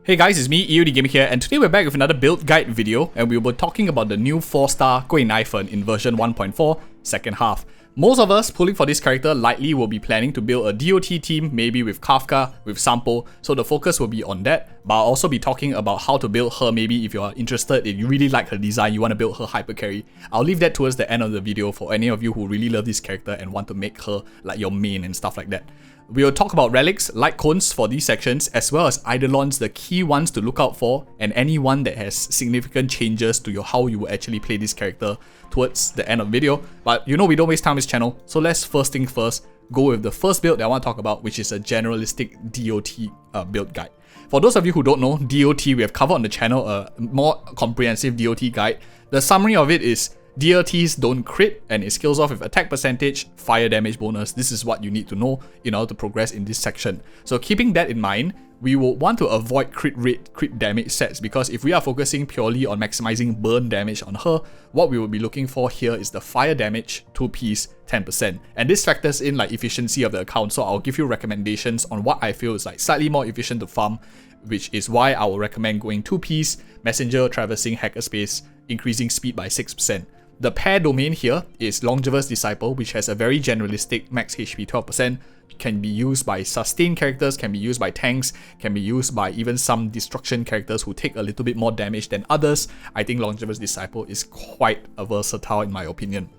Hey guys, it's me, EODGamer here, and today we're back with another build guide video, and we'll be talking about the new 4-star Guinaifen in version 1.4, second half. Most of us pulling for this character likely will be planning to build a DOT team, maybe with Kafka, with Sampo, so the focus will be on that, but I'll also be talking about how to build her. Maybe if you're interested, if you really like her design, you want to build her hyper carry. I'll leave that towards the end of the video for any of you who really love this character and want to make her like your main and stuff like that. We'll talk about Relics, Lightcones for these sections, as well as Eidolons, the key ones to look out for, and any one that has significant changes to how you will actually play this character towards the end of the video. But you know we don't waste time on this channel, so let's first thing first, go with the first build that I want to talk about, which is a generalistic DOT build guide. For those of you who don't know, DOT, we have covered on the channel a more comprehensive DOT guide. The summary of it is DOTs don't crit, and it scales off with attack percentage, fire damage bonus. This is what you need to know in order to progress in this section. So keeping that in mind, we will want to avoid crit rate, crit damage sets, because if we are focusing purely on maximizing burn damage on her, what we will be looking for here is the fire damage 2-piece 10%. And this factors in like efficiency of the account, so I'll give you recommendations on what I feel is like slightly more efficient to farm, which is why I will recommend going 2-piece, messenger, traversing, hacker space, increasing speed by 6%. The pair domain here is Longevous Disciple, which has a very generalistic max HP 12%, can be used by sustain characters, can be used by tanks, can be used by even some destruction characters who take a little bit more damage than others. I think Longevous Disciple is quite versatile in my opinion.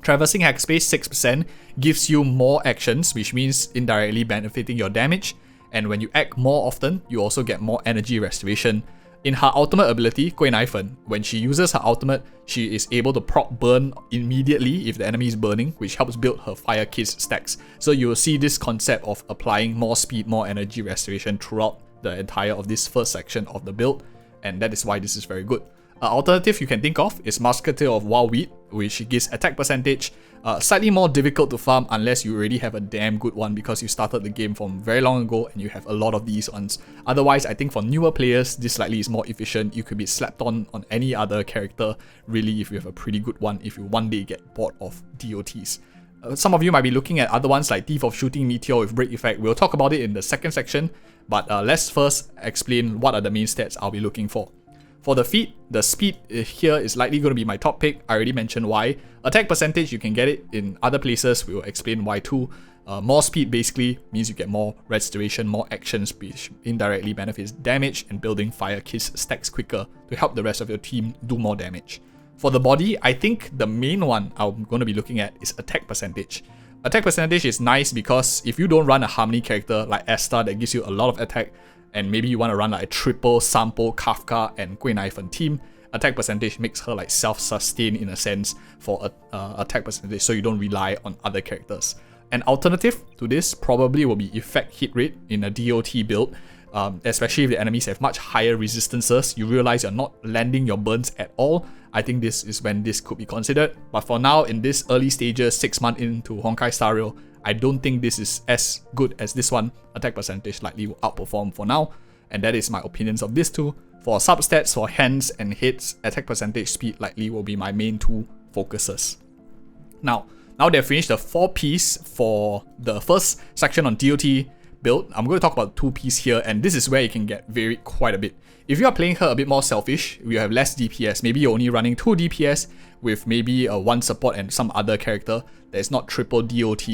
Traversing Hack Space 6% gives you more actions, which means indirectly benefiting your damage, and when you act more often, you also get more energy restoration. In her ultimate ability, Guinaifen, when she uses her ultimate, she is able to proc burn immediately if the enemy is burning, which helps build her fire kiss stacks. So you will see this concept of applying more speed, more energy restoration throughout the entire of this first section of the build, and that is why this is very good. An alternative you can think of is Musketeer of Wild Wheat, which gives attack percentage, slightly more difficult to farm unless you already have a damn good one because you started the game from very long ago and you have a lot of these ones. Otherwise, I think for newer players, this likely is more efficient. You could be slapped on any other character, really, if you have a pretty good one, if you one day get bored of DOTs. Some of you might be looking at other ones like Thief of Shooting Meteor with Break Effect. We'll talk about it in the second section, but let's first explain what are the main stats I'll be looking for. For the feat, the speed here is likely going to be my top pick. I already mentioned why. Attack percentage, you can get it in other places. We will explain why too. More speed basically means you get more restoration, more actions, which indirectly benefits damage and building fire kiss stacks quicker to help the rest of your team do more damage. For the body, I think the main one I'm going to be looking at is attack percentage. Attack percentage is nice because if you don't run a Harmony character like Asta that gives you a lot of attack, and maybe you want to run like a triple Sampo, Kafka, and Guinaifen team, attack percentage makes her like self-sustain in a sense for attack percentage, so you don't rely on other characters. An alternative to this probably will be effect hit rate in a DOT build, especially if the enemies have much higher resistances. You realize you're not landing your burns at all. I think this is when this could be considered, but for now, in this early stages, 6 months into Honkai Star Rail, I don't think this is as good as this one. Attack percentage likely will outperform for now, and that is my opinions of this two. For substats for hands and hits, attack percentage, speed likely will be my main two focuses. Now they've finished the 4-piece for the first section on DOT build. I'm going to talk about 2-piece here, and this is where it can get varied quite a bit. If you are playing her a bit more selfish, you have less DPS, maybe you're only running 2 DPS with maybe a 1 support and some other character that is not triple DOT,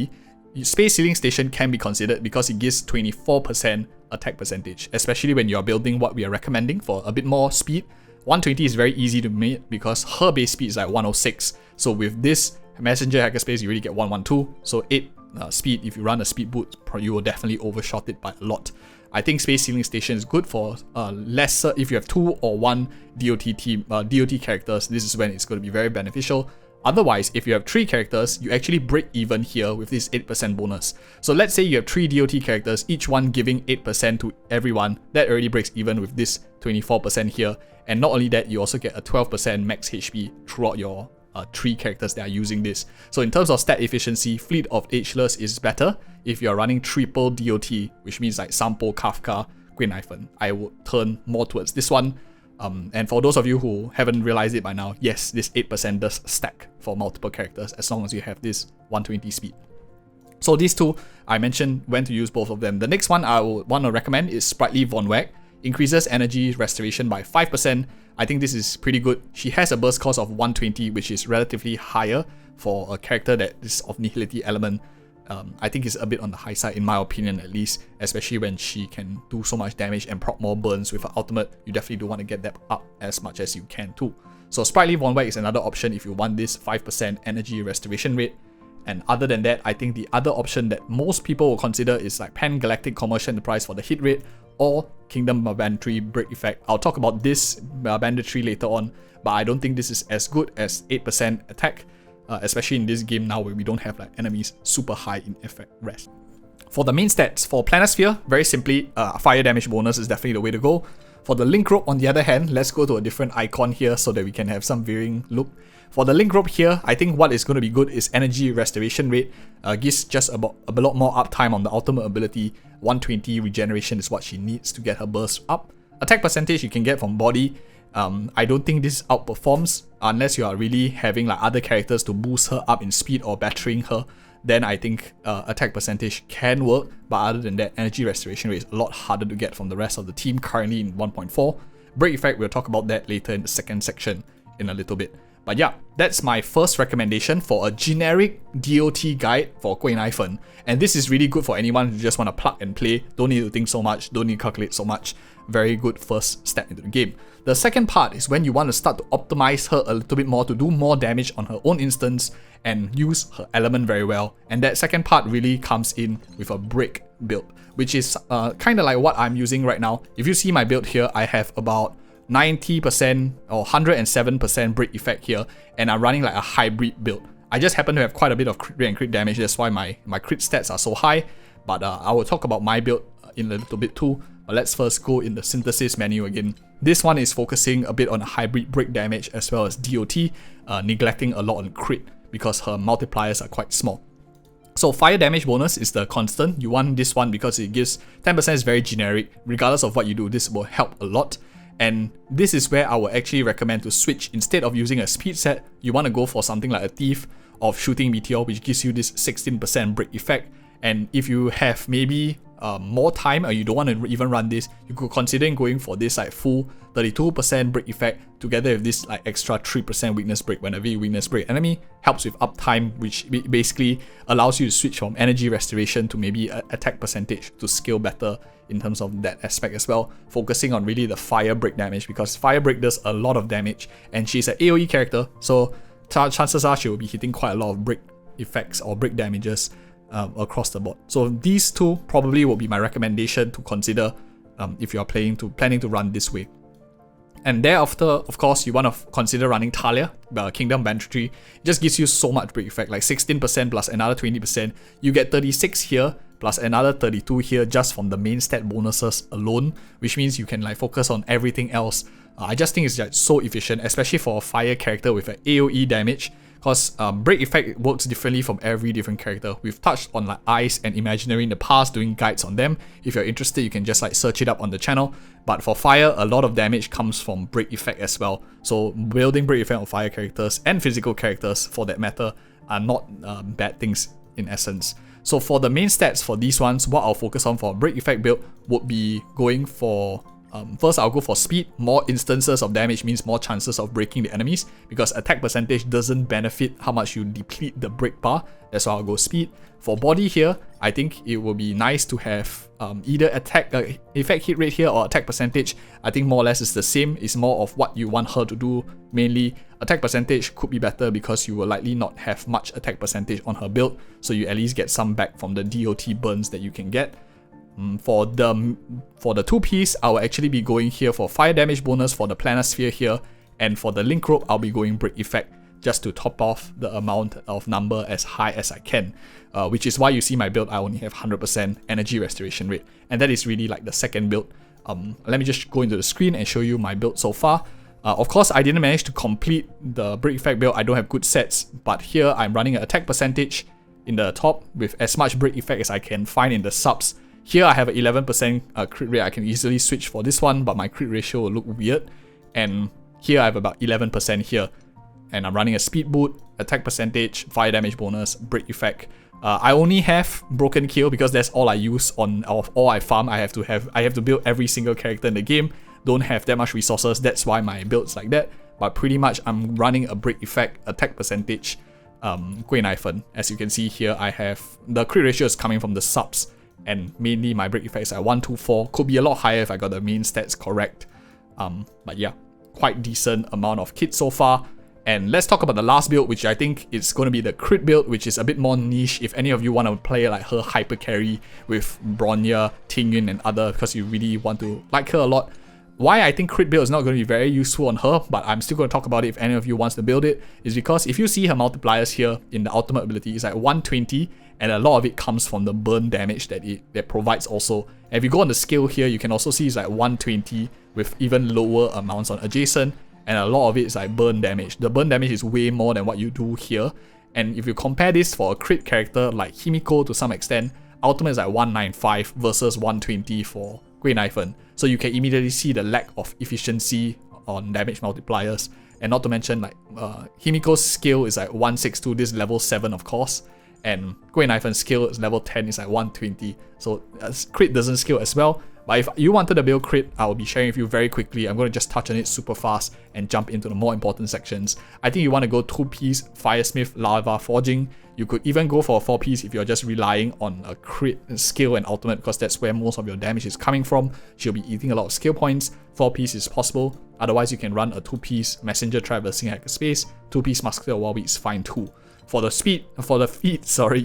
Space Sealing Station can be considered because it gives 24% attack percentage, especially when you are building what we are recommending for a bit more speed. 120 is very easy to make because her base speed is like 106, so with this Messenger Hacker Space you really get 112, so 8 speed. If you run a speed boot, you will definitely overshot it by a lot. I think Space Sealing Station is good for lesser, if you have 2 or 1 DOT team, DOT characters, this is when it's going to be very beneficial. Otherwise, if you have 3 characters, you actually break even here with this 8% bonus. So let's say you have 3 DOT characters, each one giving 8% to everyone, that already breaks even with this 24% here. And not only that, you also get a 12% max HP throughout your 3 characters that are using this. So in terms of stat efficiency, Fleet of Ageless is better if you're running triple DOT, which means like Sampo, Kafka, Guinaifen. I would turn more towards this one. And for those of you who haven't realized it by now, yes, this 8% does stack for multiple characters as long as you have this 120 speed. So these two, I mentioned when to use both of them. The next one I would want to recommend is Sprightly Von Wag. increases energy restoration by 5%. I think this is pretty good. She has a burst cost of 120, which is relatively higher for a character that is of Nihility element. I think it's a bit on the high side in my opinion at least, especially when she can do so much damage and proc more burns with her ultimate. You definitely do want to get that up as much as you can too. So Sprightly Von Whack is another option if you want this 5% energy restoration rate. And other than that, I think the other option that most people will consider is like Pan-Galactic Commercial Enterprise for the hit rate, or Kingdom Banditry Break Effect. I'll talk about this banditry later on, but I don't think this is as good as 8% attack, especially in this game now where we don't have like enemies super high in effect rest. For the main stats, for Planisphere, very simply, fire damage bonus is definitely the way to go. For the Link Rope, on the other hand, let's go to a different icon here so that we can have some varying look. For the Link Rope here, I think what is going to be good is energy restoration rate. Gives just a lot more uptime on the ultimate ability. 120 regeneration is what she needs to get her burst up. Attack percentage you can get from body. I don't think this outperforms unless you are really having like other characters to boost her up in speed or battering her. Then I think attack percentage can work, but other than that, energy restoration rate is a lot harder to get from the rest of the team currently in 1.4. Break Effect, we'll talk about that later in the second section in a little bit. But yeah, that's my first recommendation for a generic DOT guide for Guinaifen. And this is really good for anyone who just want to plug and play, don't need to think so much, don't need to calculate so much. Very good first step into the game. The second part is when you want to start to optimize her a little bit more to do more damage on her own instance and use her element very well. And that second part really comes in with a break build, which is kind of like what I'm using right now. If you see my build here, I have about 90% or 107% break effect here, and I'm running like a hybrid build. I just happen to have quite a bit of crit rate and crit damage, that's why my crit stats are so high, but I will talk about my build in a little bit too. But let's first go in the synthesis menu again. This one is focusing a bit on hybrid break damage as well as DOT, neglecting a lot on crit because her multipliers are quite small. So fire damage bonus is the constant. You want this one because it gives 10% is very generic. Regardless of what you do, this will help a lot. And this is where I would actually recommend to switch. Instead of using a speed set, you want to go for something like a Thief of Shooting Meteor, which gives you this 16% break effect. And if you have maybe more time or you don't want to even run this, you could consider going for this like full 32% break effect together with this like extra 3% weakness break whenever you weakness break enemy. Helps with uptime, which basically allows you to switch from energy restoration to maybe attack percentage to scale better in terms of that aspect as well, focusing on really the fire break damage because fire break does a lot of damage and she's an AoE character, so chances are she will be hitting quite a lot of break effects or break damages across the board. So these two probably will be my recommendation to consider if you are planning to run this way. And thereafter, of course, you want to consider running Talia, Kingdom Banditry. It just gives you so much break effect, like 16% plus another 20%. You get 36 here, plus another 32 here just from the main stat bonuses alone, which means you can like focus on everything else. I just think it's like so efficient, especially for a fire character with an AoE damage, because break effect works differently from every different character. We've touched on like Ice and Imaginary in the past, doing guides on them. If you're interested, you can just like search it up on the channel. But for fire, a lot of damage comes from break effect as well. So building break effect on fire characters and physical characters for that matter are not bad things in essence. So for the main stats for these ones, what I'll focus on for a break effect build would be going for first I'll go for speed. More instances of damage means more chances of breaking the enemies, because attack percentage doesn't benefit how much you deplete the break bar. That's why I'll go speed. For body here, I think it will be nice to have either attack effect hit rate here or attack percentage. I think more or less is the same. It's more of what you want her to do. Mainly attack percentage could be better because you will likely not have much attack percentage on her build, so you at least get some back from the DOT burns that you can get. For the two-piece, I will actually be going here for fire damage bonus for the Planisphere here, and for the Link Rope, I'll be going break effect just to top off the amount of number as high as I can, which is why you see my build, I only have 100% energy restoration rate, and that is really like the second build. Let me just go into the screen and show you my build so far. Of course, I didn't manage to complete the break effect build. I don't have good sets, but here I'm running an attack percentage in the top with as much break effect as I can find in the subs. Here I have an 11% crit rate. I can easily switch for this one, but my crit ratio will look weird. And here I have about 11% here. And I'm running a speed boot, attack percentage, fire damage bonus, break effect I only have Broken Kill because that's all I use on all I farm. I have to build every single character in the game. Don't have that much resources. That's why my build's like that. But pretty much I'm running a break effect, attack percentage, Guinaifen. As you can see here, I have the crit ratio is coming from the subs, and mainly my break effect is at 124. Could be a lot higher if I got the main stats correct. But yeah, quite decent amount of kits so far. And let's talk about the last build, which I think is going to be the crit build, which is a bit more niche if any of you want to play like her hyper carry with Bronya, Tingyun and other, because you really want to like her a lot. Why I think crit build is not going to be very useful on her, but I'm still going to talk about it if any of you wants to build it, is because if you see her multipliers here in the ultimate ability, it's like 120, and a lot of it comes from the burn damage that it provides also. And if you go on the skill here, you can also see it's like 120 with even lower amounts on adjacent, and a lot of it is like burn damage. The burn damage is way more than what you do here. And if you compare this for a crit character like Himiko to some extent, ultimate is like 195 versus 120 for Guinaifen. So you can immediately see the lack of efficiency on damage multipliers. And not to mention like Himiko's skill is like 162, this is level 7 of course. And Guinaifen's skill is level 10, is like 120. So crit doesn't scale as well. But if you wanted to build crit, I will be sharing with you very quickly. I'm going to just touch on it super fast and jump into the more important sections. I think you want to go 2-piece Firesmith Lava Forging. You could even go for a 4-piece if you're just relying on a crit skill and ultimate, because that's where most of your damage is coming from. She'll be eating a lot of skill points. 4-piece is possible. Otherwise, you can run a 2-piece Messenger Traversing Hackerspace. 2-piece Muscular Warwick is fine too. For the feet,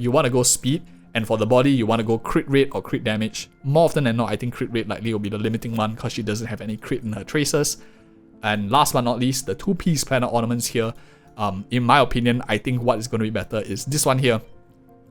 you want to go speed. And for the body, you want to go crit rate or crit damage. More often than not, I think crit rate likely will be the limiting one because she doesn't have any crit in her traces. And last but not least, the 2-piece planet ornaments here. In my opinion, I think what is going to be better is this one here,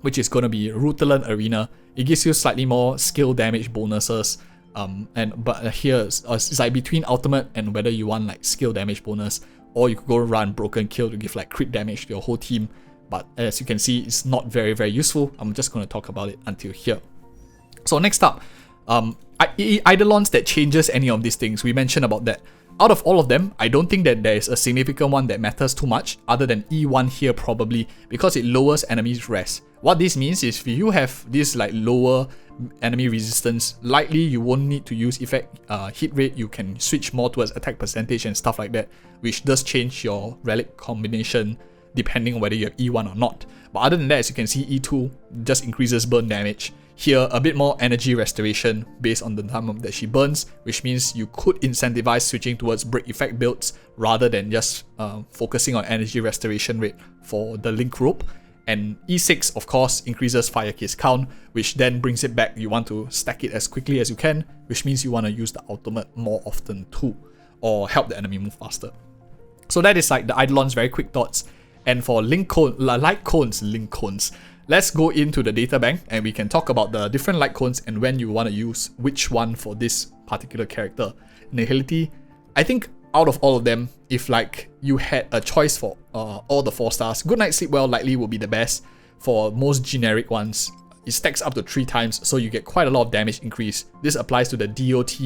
which is going to be Rutland Arena. It gives you slightly more skill damage bonuses. But here it's like between ultimate and whether you want like skill damage bonus, or you could go run Broken Kill to give like crit damage to your whole team. But as you can see, it's not very, very useful. I'm just going to talk about it until here. So next up, Eidolons that changes any of these things. We mentioned about that. Out of all of them, I don't think that there is a significant one that matters too much, other than E1 here probably, because it lowers enemies' res. What this means is if you have this like lower enemy resistance, likely you won't need to use effect hit rate. You can switch more towards attack percentage and stuff like that, which does change your relic combination depending on whether you have E1 or not. But other than that, as you can see, E2 just increases burn damage. Here, a bit more energy restoration based on the time that she burns, which means you could incentivize switching towards break effect builds rather than just focusing on energy restoration rate for the link rope. And E6, of course, increases fire case count, which then brings it back. You want to stack it as quickly as you can, which means you want to use the ultimate more often too, or help the enemy move faster. So that is like the Eidolons' very quick thoughts. And for Lightcones, let's go into the data bank and we can talk about the different Lightcones and when you want to use which one for this particular character. Nihility, I think out of all of them, if like you had a choice for all the 4 stars, Good Night Sleep Well likely will be the best. For most generic ones, it stacks up to 3 times, so you get quite a lot of damage increase. This applies to the DOT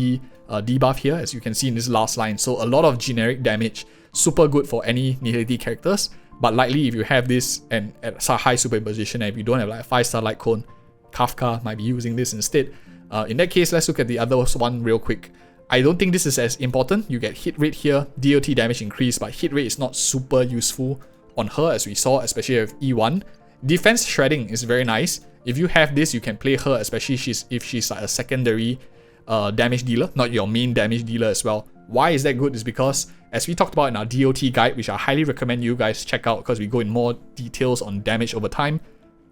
debuff here, as you can see in this last line. So a lot of generic damage, super good for any Nihility characters. But likely if you have this and at high superimposition, and if you don't have like a 5-star Lightcone, Kafka might be using this instead. In that case, let's look at the other one real quick. I don't think this is as important. You get hit rate here, DOT damage increase, but hit rate is not super useful on her as we saw, especially with E1. Defense shredding is very nice. If you have this, you can play her, especially if she's like a secondary damage dealer, not your main damage dealer as well. Why is that good is because, as we talked about in our DOT guide, which I highly recommend you guys check out because we go in more details on damage over time,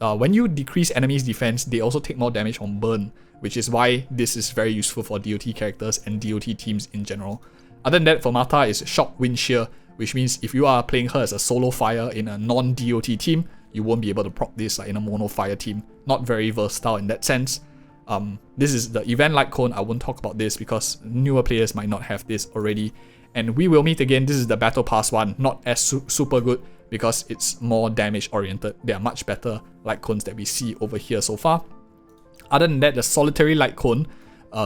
when you decrease enemies' defense, they also take more damage from burn, which is why this is very useful for DOT characters and DOT teams in general. Other than that, for Mata is Shock Wind Shear, which means if you are playing her as a solo fire in a non-DOT team, you won't be able to proc this like in a mono fire team. Not very versatile in that sense. This is the event Lightcone. I won't talk about this because newer players might not have this already. And we will meet again. This is the Battle Pass one, not as super good because it's more damage oriented. There are much better Lightcones that we see over here so far. Other than that, the Solitary Lightcone,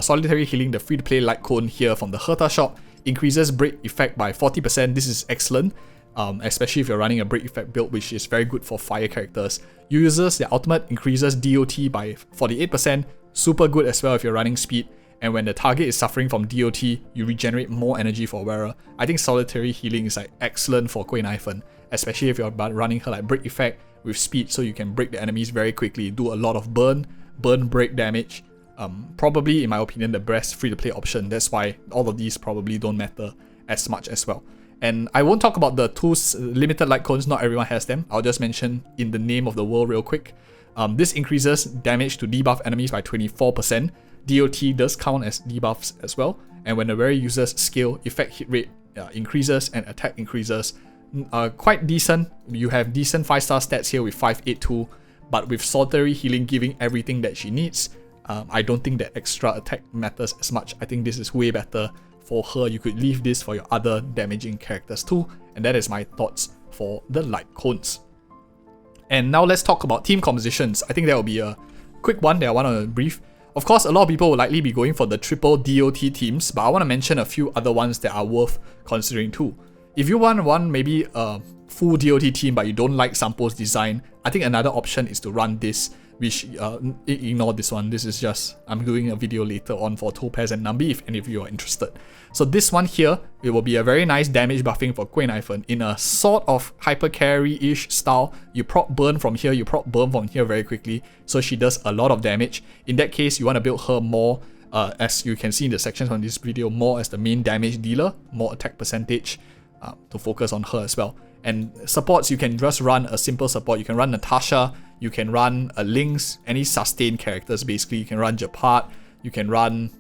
Solitary Healing, the free to play Lightcone here from the Herta shop, increases break effect by 40%. This is excellent. especially if you're running a break effect build, which is very good for fire characters. Users, their ultimate increases DOT by 48%, super good as well if you're running speed, and when the target is suffering from DOT, you regenerate more energy for wearer. I think solitary healing is like excellent for Guinaifen, especially if you're running her like break effect with speed, so you can break the enemies very quickly, do a lot of burn break damage. Probably, in my opinion, the best free-to-play option. That's why all of these probably don't matter as much as well. And I won't talk about the two limited Lightcones, not everyone has them. I'll just mention in the name of the world real quick. This increases damage to debuff enemies by 24%. DOT does count as debuffs as well. And when the wearer uses skill, effect hit rate increases and attack increases. Quite decent. You have decent 5-star stats here with 582, but with solitary healing giving everything that she needs, I don't think that extra attack matters as much. I think this is way better for her. You could leave this for your other damaging characters too, and that is my thoughts for the Lightcones. And now let's talk about team compositions. I think that will be a quick one that I want to brief. Of course, a lot of people will likely be going for the triple DOT teams, but I want to mention a few other ones that are worth considering too. If you want one maybe a full DOT team but you don't like Sampo's design, I think another option is to run this, which ignore this one. This is just, I'm doing a video later on for Topaz and Nambi if any of you are interested. So this one here, it will be a very nice damage buffing for Guinaifen in a sort of hyper carry-ish style. You proc burn from here, you proc burn from here very quickly, so she does a lot of damage. In that case, you want to build her more, as you can see in the sections on this video, more as the main damage dealer, more attack percentage, to focus on her as well. And supports, you can just run a simple support. You can run Natasha, you can run a Lynx, any sustain characters basically. You can run Japart, you can run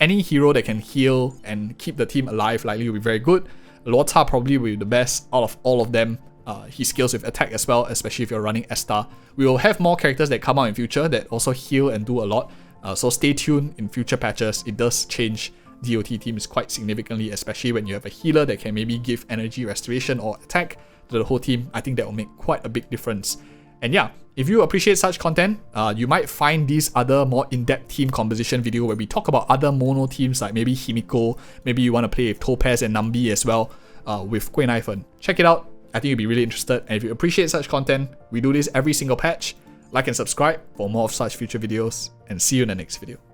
any hero that can heal and keep the team alive, likely will be very good. Lota probably will be the best out of all of them. He scales with attack as well, especially if you're running Estar. We will have more characters that come out in future that also heal and do a lot. So stay tuned in future patches. It does change DOT teams quite significantly, especially when you have a healer that can maybe give energy restoration or attack to the whole team. I think that will make quite a big difference. And yeah, if you appreciate such content, you might find these other more in-depth team composition video where we talk about other mono teams like maybe Himiko, maybe you want to play with Topaz and Nambi as well, with Guinaifen. Check it out. I think you'll be really interested. And if you appreciate such content, we do this every single patch. Like and subscribe for more of such future videos, and see you in the next video.